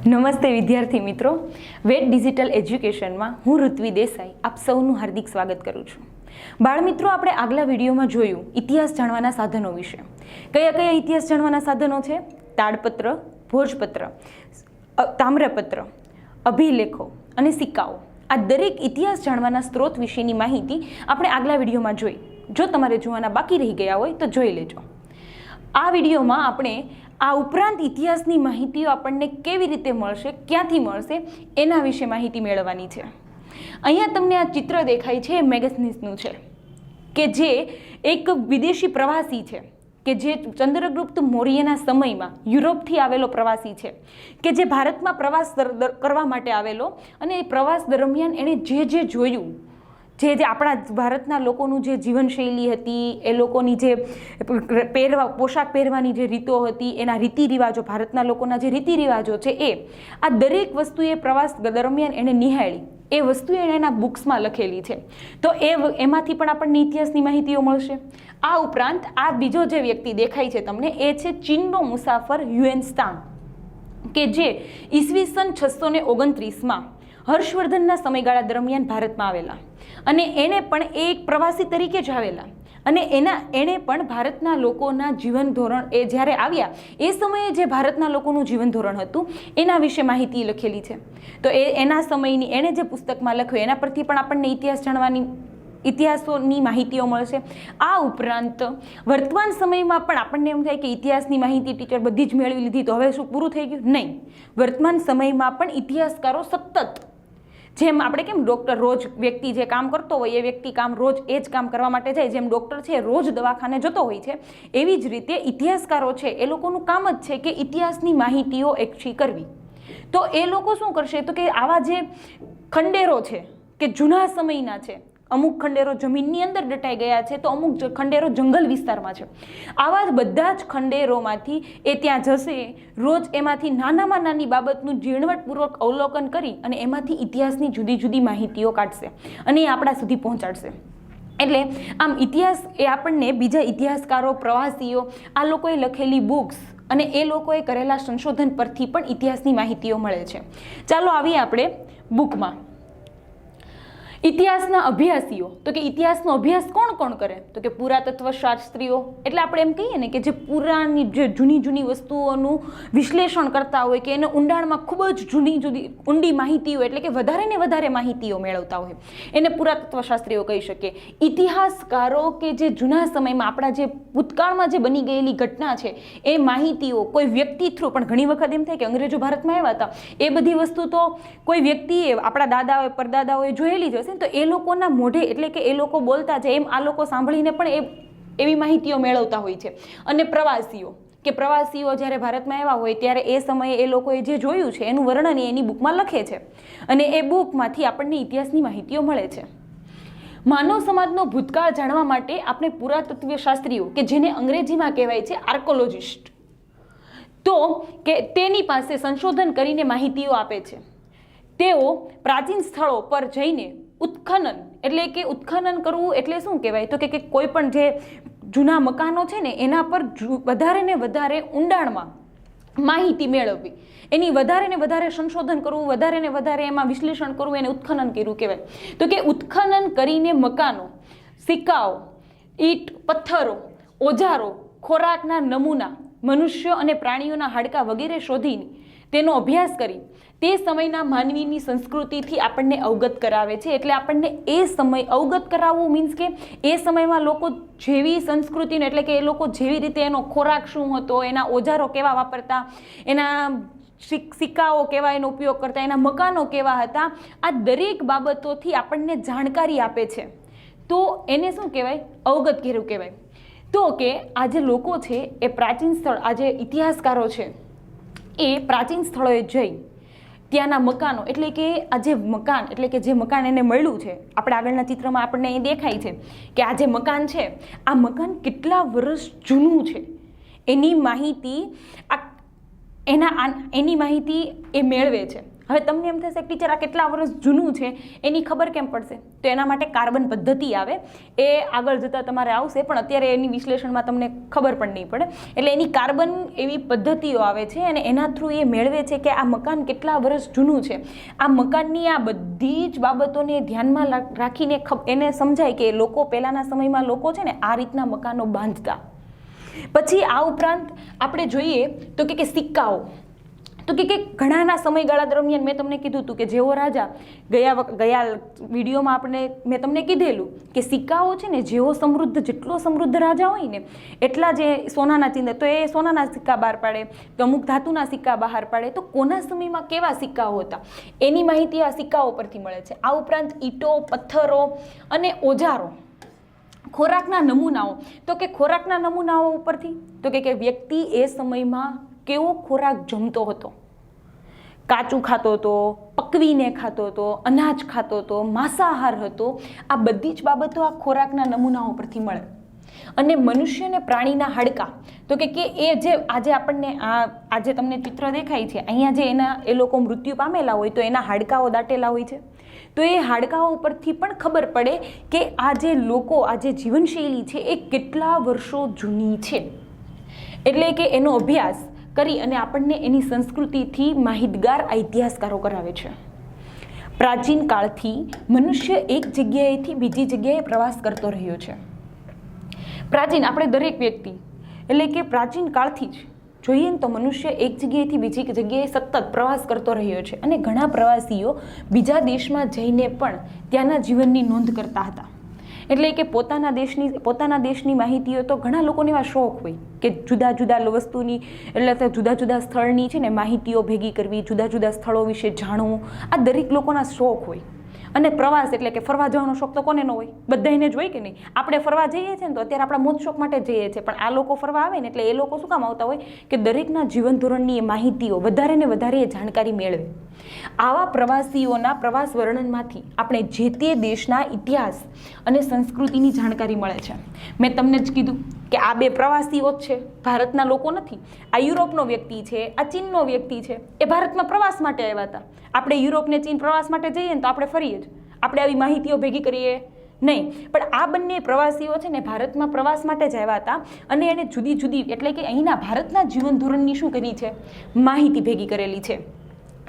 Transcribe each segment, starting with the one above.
નમસ્તે વિદ્યાર્થી મિત્રો, વેટ ડિજિટલ એજ્યુકેશનમાં હું ઋત્વી દેસાઈ આપ સૌનું હાર્દિક સ્વાગત કરું છું. બાળ મિત્રો, આપણે આગલા વિડીયોમાં જોયું ઇતિહાસ જાણવાના સાધનો વિશે. કયા કયા ઇતિહાસ જાણવાના સાધનો છે? તાડપત્ર, ભોજપત્ર, તામ્રપત્ર, અભિલેખો અને સિક્કાઓ. આ દરેક ઇતિહાસ જાણવાના સ્ત્રોત વિશેની માહિતી આપણે આગલા વિડીયોમાં જોઈ. જો તમારે જોવાના બાકી રહી ગયા હોય તો જોઈ લેજો. આ વિડીયોમાં આપણે આ ઉપરાંત ઇતિહાસની માહિતીઓ આપણને કેવી રીતે મળશે, ક્યાંથી મળશે, એના વિશે માહિતી મેળવવાની છે. અહીંયા તમને આ ચિત્ર દેખાય છે, એ મેગસ્થનીસનું છે કે જે એક વિદેશી પ્રવાસી છે કે જે ચંદ્રગુપ્ત મૌર્યના સમયમાં યુરોપથી આવેલો પ્રવાસી છે કે જે ભારતમાં પ્રવાસ કરવા માટે આવેલો, અને એ પ્રવાસ દરમિયાન એણે જે જોયું, જે આપણા ભારતના લોકોનું જે જીવનશૈલી હતી, એ લોકોની જે પોશાક પહેરવાની જે રીતો હતી, એના રીતિ રિવાજો, ભારતના લોકોના જે રીતિ રિવાજો છે, આ દરેક વસ્તુ એ પ્રવાસ દરમિયાન એણે નિહાળી. એ વસ્તુ એણે એના બુક્સમાં લખેલી છે. તો એમાંથી પણ આપણને ઇતિહાસની માહિતીઓ મળશે. આ ઉપરાંત આ બીજો જે વ્યક્તિ દેખાય છે તમને, એ છે ચીનનો મુસાફર હ્યુએન ત્સાંગ, કે જે ઈસવીસન 629માં હર્ષવર્ધનના સમયગાળા દરમિયાન ભારતમાં આવેલા, અને એને પણ એક પ્રવાસી તરીકે જ આવેલા, અને એણે પણ ભારતના લોકોના જીવન ધોરણ, એ જ્યારે આવ્યા એ સમયે જે ભારતના લોકોનું જીવન ધોરણ હતું એના વિશે માહિતી લખેલી છે. તો એના સમયની એણે જે પુસ્તકમાં લખ્યું એના પરથી પણ આપણને ઇતિહાસોની માહિતીઓ મળશે. આ ઉપરાંત વર્તમાન સમયમાં પણ આપણને એમ થાય કે ઇતિહાસની માહિતી ટીચર બધી જ મેળવી લીધી તો હવે શું પૂરું થઈ ગયું? નહીં. વર્તમાન સમયમાં પણ ઇતિહાસકારો સતત, જેમ આપણે કેમ ડૉક્ટર રોજ વ્યક્તિ જે કામ કરતો હોય એ વ્યક્તિ રોજ એ જ કામ કરવા માટે જાય, જેમ ડૉક્ટર છે રોજ દવાખાને જતો હોય છે, એવી જ રીતે ઇતિહાસકારો છે એ લોકોનું કામ જ છે કે ઇતિહાસની માહિતીઓ એકઠી કરવી. તો એ લોકો શું કરશે? તો કે આવા જે ખંડેરો છે કે જૂના સમયના છે, અમુક ખંડેરો જમીનની અંદર દટાઈ ગયા છે, તો અમુક ખંડેરો જંગલ વિસ્તારમાં છે. આવા જ બધા જ ખંડેરોમાંથી એ ત્યાં જશે, રોજ એમાંથી નાનામાં નાની બાબતનું ઝીણવટપૂર્વક અવલોકન કરી અને એમાંથી ઇતિહાસની જુદી જુદી માહિતીઓ કાઢશે અને એ આપણા સુધી પહોંચાડશે. એટલે આમ ઇતિહાસ એ આપણને બીજા ઇતિહાસકારો, પ્રવાસીઓ, આ લોકોએ લખેલી બુક્સ અને એ લોકોએ કરેલા સંશોધન પરથી પણ ઇતિહાસની માહિતીઓ મળે છે. ચાલો આવીએ આપણે બુકમાં. ઇતિહાસના અભ્યાસીઓ, તો કે ઇતિહાસનો અભ્યાસ કોણ કરે? તો કે પુરાતત્વ શાસ્ત્રીઓ, એટલે આપણે એમ કહીએ ને કે જે પુરાની જે જૂની વસ્તુઓનું વિશ્લેષણ કરતા હોય, કે એને ઊંડાણમાં ખૂબ જ ઊંડી માહિતીઓ, એટલે કે વધારે ને વધારે માહિતીઓ મેળવતા હોય, એને પુરાતત્વ શાસ્ત્રીઓ કહી શકીએ. ઇતિહાસકારો કે જે જૂના સમયમાં આપણા જે ભૂતકાળમાં જે બની ગયેલી ઘટના છે એ માહિતીઓ કોઈ વ્યક્તિ થ્રુ, પણ ઘણી વખત એમ થાય કે અંગ્રેજો ભારતમાં આવ્યા હતા, એ બધી વસ્તુ તો કોઈ વ્યક્તિએ, આપણા દાદાઓએ પરદાદાઓએ જોયેલી જ હશે, તો એ લોકોના મોઢે, એટલે કે એ લોકો બોલતા જાય એમ આ લોકો સાંભળીને પણ એવી માહિતીઓ મેળવતા હોય છે. અને પ્રવાસીઓ જ્યારે ભારતમાં આવ્યા હોય ત્યારે એ સમયે એ લોકોએ જે જોયું છે એનું વર્ણન એની બુકમાં લખે છે, અને એ બુકમાંથી આપણને ઇતિહાસની માહિતીઓ મળે છે. માનવ સમાજનો ભૂતકાળ જાણવા માટે આપણે પુરાતત્વીય શાસ્ત્રીઓ, કે જેને અંગ્રેજીમાં કહેવાય છે આર્કોલોજિસ્ટ, તો કે તેની પાસે સંશોધન કરીને માહિતીઓ આપે છે. તેઓ પ્રાચીન સ્થળો પર જઈને ઉત્ખનન, એટલે કે ઉત્ખનન કરવું એટલે શું કહેવાય? તો કે કોઈ પણ જે જૂના મકાનો છે ને એના પર વધારે ને વધારે ઊંડાણમાં માહિતી મેળવવી, એની વધારે ને વધારે સંશોધન કરવું, વધારે ને વધારે એમાં વિશ્લેષણ કરવું, એને ઉત્ખનન કર્યું કહેવાય. તો કે ઉત્ખનન કરીને મકાનો, સિક્કાઓ, ઈંટ, પથ્થરો, ઓજારો, ખોરાકના નમૂના, મનુષ્યો અને પ્રાણીઓના હાડકાં વગેરે શોધીને તેનો અભ્યાસ કરી તે સમયના માનવીની સંસ્કૃતિથી આપણને અવગત કરાવે છે. એટલે આપણને એ સમય અવગત કરાવવું મીન્સ કે એ સમયમાં લોકો જેવી સંસ્કૃતિનો, એટલે કે એ લોકો જેવી રીતે એનો ખોરાક શું હતો, એના ઓજારો કેવા વાપરતા, એના સિક્કાઓ કેવા એનો ઉપયોગ કરતા, એના મકાનો કેવા હતા, આ દરેક બાબતોથી આપણને જાણકારી આપે છે. તો એને શું કહેવાય? અવગત કર્યું કહેવાય. તો કે આ જે લોકો છે એ પ્રાચીન સ્થળ, આ જે ઇતિહાસકારો છે એ પ્રાચીન સ્થળોએ જઈ ત્યાંના મકાનો, એટલે કે આ જે મકાન, એટલે કે જે મકાન એને મળ્યું છે, આપણે આગળના ચિત્રમાં આપણને એ દેખાય છે કે આ જે મકાન છે, આ મકાન કેટલા વર્ષ જૂનું છે એની માહિતી એ મેળવે છે. હવે તમને એમ થશે કે ટીચર આ કેટલા વર્ષ જૂનું છે એની ખબર કેમ પડશે? તો એના માટે કાર્બન પદ્ધતિ આવે, એ આગળ જતાં તમારે આવશે, પણ અત્યારે એની વિશ્લેષણમાં તમને ખબર પણ નહીં પડે. એટલે એની કાર્બન એવી પદ્ધતિઓ આવે છે અને એના થ્રુ એ મેળવે છે કે આ મકાન કેટલા વર્ષ જૂનું છે. આ મકાનની આ બધી જ બાબતોને ધ્યાનમાં રાખીને એને સમજાય કે લોકો પહેલાંના સમયમાં લોકો છે ને આ રીતના મકાનો બાંધતા. પછી આ ઉપરાંત આપણે જોઈએ તો કે સિક્કાઓ, તો કે ઘણાના સમયગાળા દરમિયાન મેં તમને કીધું હતું કે જેવો રાજા ગયા વિડીયોમાં મેં તમને કીધેલું કે સિક્કાઓ છે ને જેવો સમૃદ્ધ, જેટલો સમૃદ્ધ રાજા હોય ને એટલા જે સોનાના ચીંદા, તો એ સોનાના સિક્કા બહાર પાડે, તો અમુક ધાતુના સિક્કા બહાર પાડે. તો કોના સમયમાં કેવા સિક્કાઓ હતા એની માહિતી આ સિક્કાઓ પરથી મળે છે. આ ઉપરાંત ઈંટો, પથ્થરો અને ઓજારો, ખોરાકના નમૂનાઓ, તો કે ખોરાકના નમૂનાઓ ઉપરથી તો કે વ્યક્તિ એ સમયમાં કેવો ખોરાક જમતો હતો, કાચું ખાતો હતો, પકવીને ખાતો હતો, અનાજ ખાતો હતો, માંસાહાર હતો, આ બધી જ બાબતો આ ખોરાકના નમૂનાઓ પરથી મળે. અને મનુષ્ય અને પ્રાણીના હાડકાં, તો કે એ જે આજે આપણને આજે તમને ચિત્ર દેખાય છે અહીંયા જે એ લોકો મૃત્યુ પામેલા હોય તો એના હાડકાઓ દાટેલા હોય છે. તો એ હાડકાઓ પરથી પણ ખબર પડે કે આ જે લોકો, આ જે જીવનશૈલી છે એ કેટલા વર્ષો જૂની છે. એટલે કે એનો અભ્યાસ કરી અને આપણને એની સંસ્કૃતિથી માહિતગાર આ ઇતિહાસકારો કરાવે છે. પ્રાચીન કાળથી મનુષ્ય એક જગ્યાએથી બીજી જગ્યાએ પ્રવાસ કરતો રહ્યો છે. પ્રાચીન આપણે દરેક વ્યક્તિ એટલે કે પ્રાચીન કાળથી જ જોઈએ ને તો મનુષ્ય એક જગ્યાએથી બીજી જગ્યાએ સતત પ્રવાસ કરતો રહ્યો છે. અને ઘણા પ્રવાસીઓ બીજા દેશમાં જઈને પણ ત્યાંના જીવનની નોંધ કરતા હતા. એટલે કે પોતાના દેશની માહિતીઓ, તો ઘણા લોકોને એવા શોખ હોય કે જુદા જુદા વસ્તુની એટલે જુદા જુદા સ્થળની છે ને માહિતીઓ ભેગી કરવી, જુદા જુદા સ્થળો વિશે જાણવું, આ દરેક લોકોના શોખ હોય. અને પ્રવાસ એટલે કે ફરવા જવાનો શોખ તો કોને ન હોય? બધાને જ હોય કે નહીં? આપણે ફરવા જઈએ છીએ ને તો અત્યારે આપણા મોજ શોખ માટે જઈએ છીએ, પણ આ લોકો ફરવા આવે ને એટલે એ લોકો શું કામ આવતા હોય કે દરેકના જીવન ધોરણની એ માહિતીઓ વધારે ને વધારે એ જાણકારી મેળવે. આવા પ્રવાસીઓના પ્રવાસ વર્ણનમાંથી આપણે જે તે દેશના ઇતિહાસ અને સંસ્કૃતિની જાણકારી મળે છે. મેં તમને જ કીધું કે આ બે પ્રવાસીઓ જ છે, ભારતના લોકો નથી. આ યુરોપનો વ્યક્તિ છે, આ ચીનનો વ્યક્તિ છે, એ ભારતમાં પ્રવાસ માટે આવ્યા હતા. આપણે યુરોપ ને ચીન પ્રવાસ માટે જઈએ ને તો આપણે ફરીએ જ, આપણે આવી માહિતીઓ ભેગી કરીએ નહીં. પણ આ બંને પ્રવાસીઓ છે ને ભારતમાં પ્રવાસ માટે જ આવ્યા હતા અને એને જુદી જુદી એટલે કે અહીંના ભારતના જીવન ધોરણની શું કરી છે? માહિતી ભેગી કરેલી છે.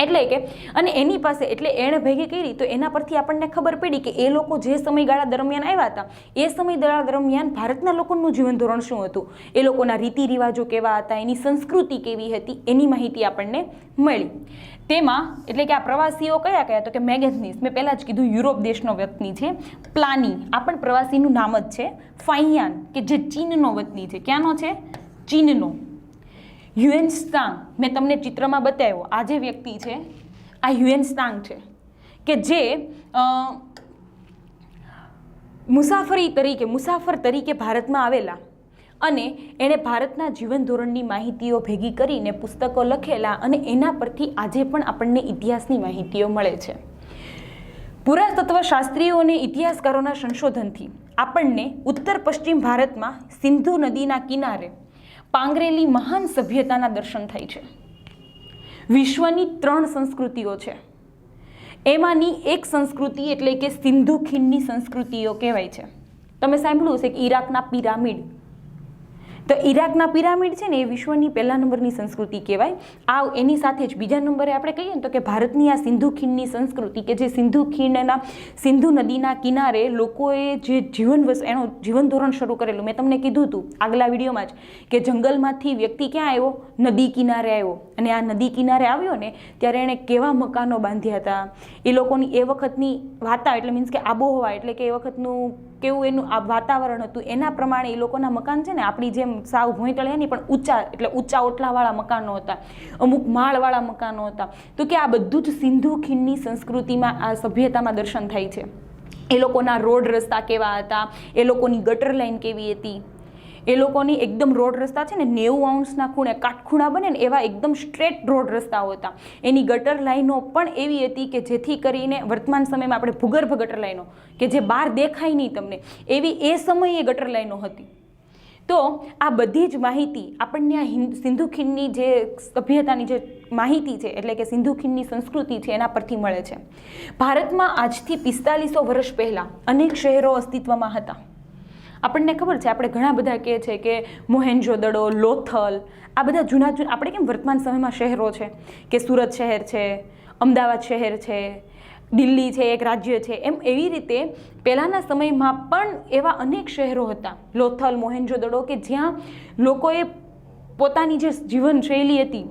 એટલે કે અને એની પાસે એટલે એણે ભેગી કરી તો એના પરથી આપણને ખબર પડી કે એ લોકો જે સમયગાળા દરમિયાન આવ્યા હતા એ સમયગાળા દરમિયાન ભારતના લોકોનું જીવન ધોરણ શું હતું, એ લોકોના રીતિ રિવાજો કેવા હતા, એની સંસ્કૃતિ કેવી હતી, એની માહિતી આપણને મળી. તેમાં એટલે કે આ પ્રવાસીઓ કયા કયા? તો કે મેગેથનીસ, મેં પહેલાં જ કીધું યુરોપ દેશનો વતની છે. પ્લાની, આ પણ પ્રવાસીનું નામ જ છે. ફાઇયાન કે જે ચીનનો વતની છે. ક્યાંનો છે? ચીનનો. હ્યુએનત્સાંગ, મેં તમને ચિત્રમાં બતાવ્યો, આ જે વ્યક્તિ છે આ હ્યુએનત્સાંગ છે કે જે મુસાફર તરીકે ભારતમાં આવેલા અને એણે ભારતના જીવન ધોરણની માહિતીઓ ભેગી કરીને પુસ્તકો લખેલા અને એના પરથી આજે પણ આપણને ઇતિહાસની માહિતીઓ મળે છે. પુરાતત્વ શાસ્ત્રીઓ અને ઇતિહાસકારોના સંશોધનથી આપણને ઉત્તર પશ્ચિમ ભારતમાં સિંધુ નદીના કિનારે પાંગરેલી મહાન સભ્યતાના દર્શન થાય છે. વિશ્વની 3 સંસ્કૃતિઓ છે, એમાંની એક સંસ્કૃતિ એટલે કે સિંધુ ખીણની સંસ્કૃતિઓ કહેવાય છે. તમે સાંભળ્યું હશે કે ઈરાકના પિરામિડ, તો ઈરાકના પિરામિડ છે ને એ વિશ્વની પહેલા નંબરની સંસ્કૃતિ કહેવાય. આ એની સાથે જ બીજા નંબરે આપણે કહીએ ને તો કે ભારતની આ સિંધુ ખીણની સંસ્કૃતિ કે જે સિંધુ ખીણના સિંધુ નદીના કિનારે લોકોએ જે એનું જીવન ધોરણ શરૂ કરેલું. મેં તમને કીધું હતું આગલા વિડીયોમાં જ કે જંગલમાંથી વ્યક્તિ ક્યાં આવ્યો? નદી કિનારે આવ્યો. અને આ નદી કિનારે આવ્યો ને ત્યારે એણે કેવા મકાનો બાંધ્યા હતા, એ લોકોની એ વખતની એટલે મીન્સ કે આબોહવા એટલે કે એ વખતનું કેવું એનું આ વાતાવરણ હતું એના પ્રમાણે એ લોકોના મકાન છે ને આપણી જેમ સાવ ભોંયટળિયા નહીં પણ ઊંચા એટલે ઊંચા ઓટલાવાળા મકાનો હતા, અમુક માળવાળા મકાનો હતા. તો કે આ બધું જ સિંધુ ખીણની સંસ્કૃતિમાં આ સભ્યતામાં દર્શન થાય છે. એ લોકોના રોડ રસ્તા કેવા હતા, એ લોકોની ગટર લાઈન કેવી હતી, એ લોકોની એકદમ રોડ રસ્તા છે ને 90 અંશના ખૂણે કાટખૂણા બને ને એવા એકદમ સ્ટ્રેટ રોડ રસ્તાઓ હતા. એની ગટર લાઈનો પણ એવી હતી કે જેથી કરીને વર્તમાન સમયમાં આપણે ભૂગર્ભ ગટર લાઈનો કે જે બહાર દેખાય નહીં તમને એવી એ સમયે ગટર લાઈનો હતી. તો આ બધી જ માહિતી આપણને આ સિંધુ ખીણની જે સભ્યતાની જે માહિતી છે, એટલે કે સિંધુ ખીણની સંસ્કૃતિ છે, એના પરથી મળે છે. ભારતમાં આજથી 4500 વર્ષ પહેલાં અનેક શહેરો અસ્તિત્વમાં હતા. આપણને ખબર છે, આપણે ઘણા બધા કહે છે કે મોહેન્જો-દડો, લોથલ, આ બધા જૂના આપણે કેમ વર્તમાન સમયમાં શહેરો છે કે સુરત શહેર છે, અમદાવાદ શહેર છે, દિલ્હી છે એક રાજ્ય છે, એમ એવી રીતે પહેલાંના સમયમાં પણ એવા અનેક શહેરો હતા, લોથલ, મોહેન્જો-દડો, કે જ્યાં લોકોએ પોતાની જે જીવનશૈલી હતી,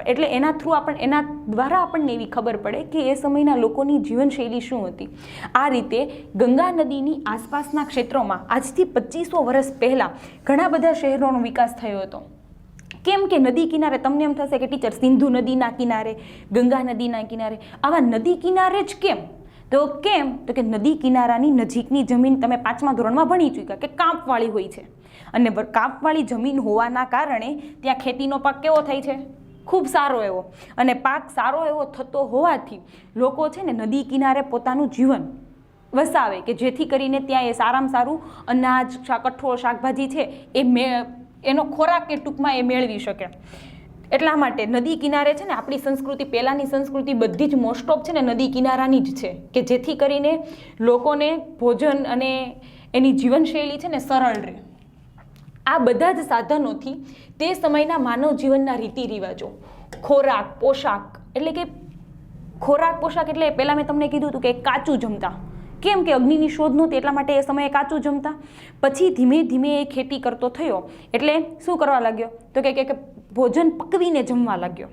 એટલે એના દ્વારા આપણને એવી ખબર પડે કે એ સમયના લોકોની જીવનશૈલી શું હતી. આ રીતે ગંગા નદીની આસપાસના ક્ષેત્રોમાં આજથી 2500 વર્ષ પહેલાં ઘણા બધા શહેરોનો વિકાસ થયો હતો. કેમ કે નદી કિનારે, તમને એમ થશે કે ટીચર સિંધુ નદીના કિનારે, ગંગા નદીના કિનારે, આવા નદી કિનારે જ કેમ? તો કે નદી કિનારાની નજીકની જમીન તમે 5મા ધોરણમાં ભણી ચૂક્યા કે કાંપવાળી હોય છે, અને કાંપવાળી જમીન હોવાના કારણે ત્યાં ખેતીનો પાક કેવો થાય છે? ખૂબ સારો એવો. અને પાક સારો એવો થતો હોવાથી લોકો છે ને નદી કિનારે પોતાનું જીવન વસાવે, કે જેથી કરીને ત્યાં એ સારામાં સારું અનાજ, કઠોળ, શાકભાજી છે એનો ખોરાક કે ટૂંકમાં એ મેળવી શકે. એટલા માટે નદી કિનારે છે ને આપણી સંસ્કૃતિ, પહેલાંની સંસ્કૃતિ બધી જ મોસ્ટ ઓફ છે ને નદી કિનારાની જ છે, કે જેથી કરીને લોકોને ભોજન અને એની જીવનશૈલી છે ને સરળ રહે. આ બધા જ સાધનોથી તે સમયના માનવ જીવનના રીતિ રિવાજો, ખોરાક, પોશાક, એટલે કે ખોરાક પોશાક એટલે પહેલાં મેં તમને કીધું હતું કે કાચું જમતા. કેમ કે અગ્નિની શોધ નહોતી, એટલા માટે એ સમયે કાચું જમતા. પછી ધીમે ધીમે એ ખેતી કરતો થયો, એટલે શું કરવા લાગ્યો? તો કે ભોજન પકવીને જમવા લાગ્યો.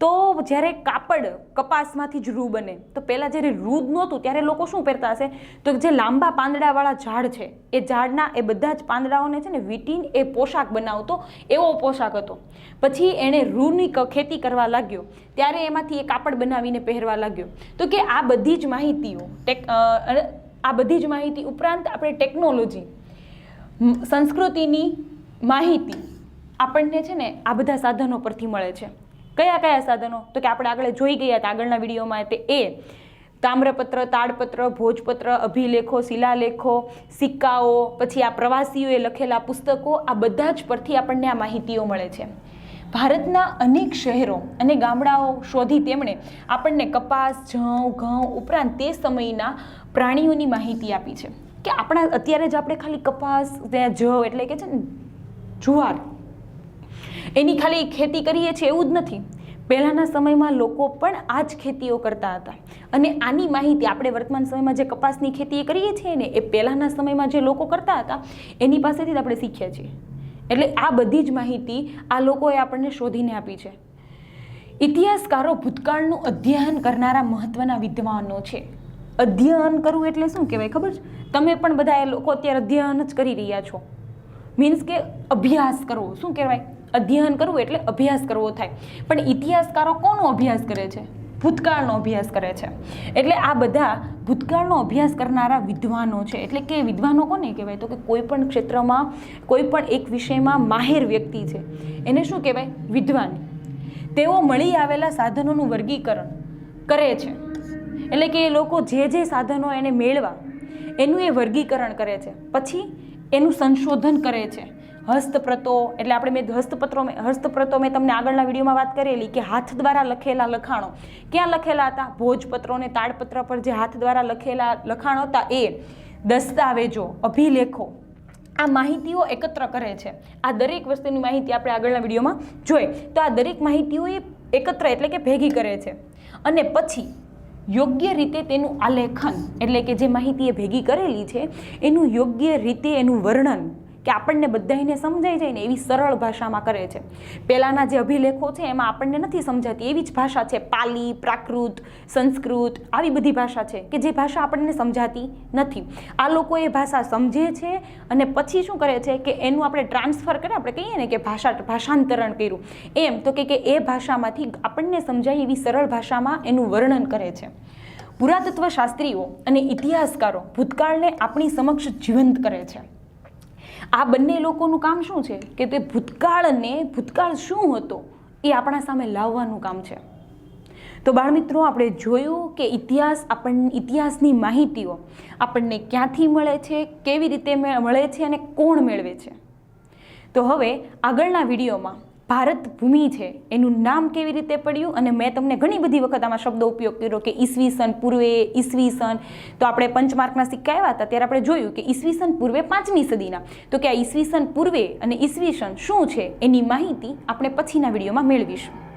તો જ્યારે કાપડ, કપાસમાંથી જ રૂ બને, તો પહેલાં જ્યારે રૂ જ નહોતું ત્યારે લોકો શું પહેરતા હશે? તો જે લાંબા પાંદડાવાળા ઝાડ છે, એ ઝાડના એ બધા જ પાંદડાઓને છે ને વીંટીને એ પોશાક બનાવતો, એવો પોશાક હતો. પછી એણે રૂની ખેતી કરવા લાગ્યો, ત્યારે એમાંથી એ કાપડ બનાવીને પહેરવા લાગ્યો. તો કે આ બધી જ માહિતીઓ, આ બધી જ માહિતી ઉપરાંત આપણે ટેકનોલોજી, સંસ્કૃતિની માહિતી આપણને છે ને આ બધા સાધનો પરથી મળે છે. કયા કયા સાધનો? તો કે આપણે આગળ જોઈ ગયા હતા આગળના વિડીયોમાં, તે તામ્રપત્ર, તાડપત્ર, ભોજપત્ર, અભિલેખો, શિલાલેખો, સિક્કાઓ, પછી આ પ્રવાસીઓએ લખેલા પુસ્તકો, આ બધા જ પરથી આપણને આ માહિતીઓ મળે છે. ભારતના અનેક શહેરો અને ગામડાઓ શોધી તેમણે આપણને કપાસ, જવ, ઘઉં ઉપરાંત તે સમયના પ્રાણીઓની માહિતી આપી છે. કે અત્યારે જ આપણે ખાલી કપાસ, જવ એટલે કે છે ને જુવાર, એની ખાલી ખેતી કરીએ છીએ એવું જ નથી. પહેલાંના સમયમાં લોકો પણ આ જ ખેતીઓ કરતા હતા, અને આની માહિતી આપણે વર્તમાન સમયમાં જે કપાસની ખેતી કરીએ છીએ ને, એ પહેલાંના સમયમાં જે લોકો કરતા હતા એની પાસેથી જ આપણે શીખ્યા છીએ. એટલે આ બધી જ માહિતી આ લોકોએ આપણને શોધીને આપી છે. ઇતિહાસકારો ભૂતકાળનું અધ્યયન કરનારા મહત્વના વિદ્વાનો છે. અધ્યયન કરવું એટલે શું કહેવાય ખબર છે? તમે પણ બધા એ લોકો અત્યારે અધ્યયન જ કરી રહ્યા છો, મીન્સ કે અભ્યાસ કરવો. શું કહેવાય? અધ્યયન કરવું એટલે અભ્યાસ કરવો થાય. પણ ઇતિહાસકારો કોનો અભ્યાસ કરે છે? ભૂતકાળનો અભ્યાસ કરે છે. એટલે આ બધા ભૂતકાળનો અભ્યાસ કરનારા વિદ્વાનો છે. એટલે કે વિદ્વાનો કોને કહેવાય? તો કે કોઈ પણ ક્ષેત્રમાં, કોઈ પણ એક વિષયમાં માહેર વ્યક્તિ છે, એને શું કહેવાય? વિદ્વાન. તેઓ મળી આવેલા સાધનોનું વર્ગીકરણ કરે છે. એટલે કે એ લોકો જે સાધનો એને મેળવા એનું એ વર્ગીકરણ કરે છે, પછી એનું સંશોધન કરે છે. હસ્તપ્રતો, એટલે આપણે હસ્તપ્રતો મેં તમને આગળના વિડીયોમાં વાત કરેલી કે હાથ દ્વારા લખેલા લખાણો ક્યાં લખેલા હતા? ભોજપત્રો અને તાડપત્ર પર જે હાથ દ્વારા લખેલા લખાણો હતા, એ દસ્તાવેજો, અભિલેખો, આ માહિતીઓ એકત્ર કરે છે. આ દરેક વસ્તુની માહિતી આપણે આગળના વિડીયોમાં જોઈ. તો આ દરેક માહિતીઓ એ એકત્ર એટલે કે ભેગી કરે છે, અને પછી યોગ્ય રીતે તેનું આલેખન, એટલે કે જે માહિતી એ ભેગી કરેલી છે એનું યોગ્ય રીતે એનું વર્ણન, કે આપણને બધાને સમજાઈ જાય ને એવી સરળ ભાષામાં કરે છે. પહેલાંના જે અભિલેખો છે એમાં આપણને નથી સમજાતી એવી જ ભાષા છે. પાલી, પ્રાકૃત, સંસ્કૃત, આવી બધી ભાષા છે કે જે ભાષા આપણને સમજાતી નથી. આ લોકો એ ભાષા સમજે છે અને પછી શું કરે છે કે એનું આપણે ટ્રાન્સફર કરે, આપણે કહીએ ને કે ભાષાંતરણ કર્યું એમ, તો કે એ ભાષામાંથી આપણને સમજાય એવી સરળ ભાષામાં એનું વર્ણન કરે છે. પુરાતત્વ શાસ્ત્રીઓ અને ઇતિહાસકારો ભૂતકાળને આપણી સમક્ષ જીવંત કરે છે. આ બંને લોકોનું કામ શું છે કે તે ભૂતકાળ શું હતો એ આપણા સામે લાવવાનું કામ છે. તો બાળમિત્રો, આપણે જોયું કે ઇતિહાસની માહિતીઓ આપણને ક્યાંથી મળે છે, કેવી રીતે મળે છે અને કોણ મેળવે છે. તો હવે આગળના વિડીયોમાં ભારત ભૂમિ છે એનું નામ કેવી રીતે પડ્યું, અને મેં તમને ઘણી બધી વખત આમાં શબ્દો ઉપયોગ કર્યો કે ઈસવીસન પૂર્વે, ઈસવીસન, તો આપણે પંચમાર્કના સિક્કા આવ્યા હતા ત્યારે આપણે જોયું કે ઈસવીસન પૂર્વે 5મી સદીના, તો કે આ ઈસવીસન પૂર્વે અને ઈસવીસન શું છે એની માહિતી આપણે પછીના વિડીયોમાં મેળવીશું.